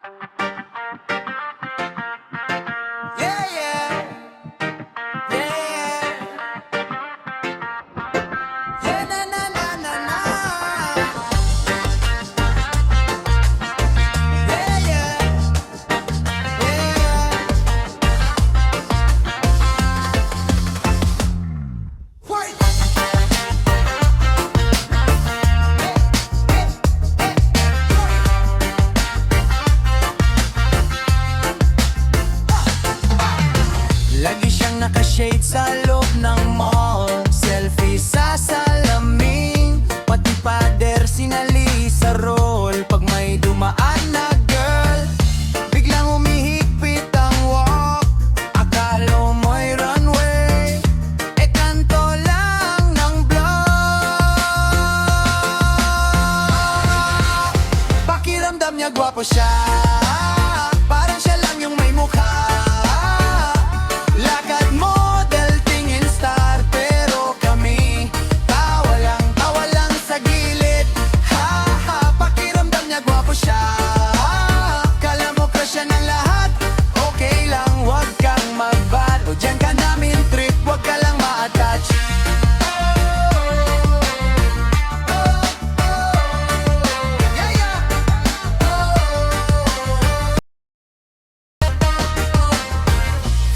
Yeah, yeah, yeah, yeah, na na na na na. Yeah, yeah, yeah. Wait. Lagi siyang nakashade sa loob ng mall. Selfie sa salamin, pati pader sinali sa roll. Pag may dumaan na girl, biglang humihigpit ang walk. Akala mo'y runway, e kanto lang ng block. Pakiramdam niya gwapo siya, parang siya lang yung may mukha. Lakad model, tingin star, pero kami tawa lang sa gilid. Ha ha, pakiramdam niya gwapo siya, kala mo crush siya ng lahat. Okay lang, wag kang mag-bad, o dyan ka namin trip, wag ka lang ma-attach. Yeah, yeah.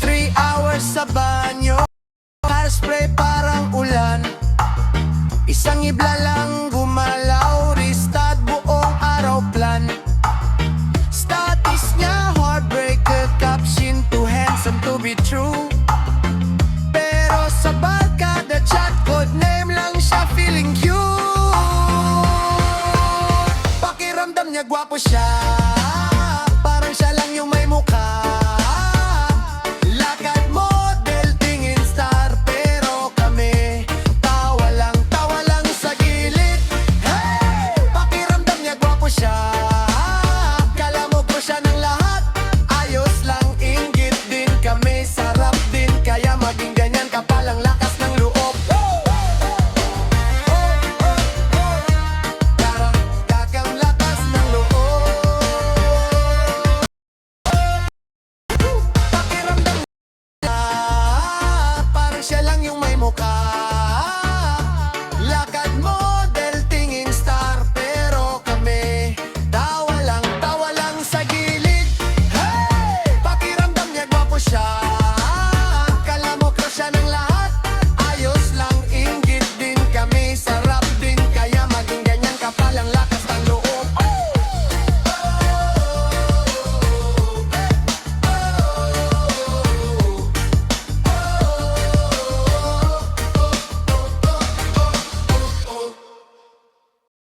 3 hours sa banyo, hairspray parang ulan. Isang ibla lang gumalaw, restart buong araw plan. Status niya heartbreaker, caption too handsome to be true. Pero sa barkada chat, code name lang siya, feeling cute. Pakiramdam niya gwapo siya,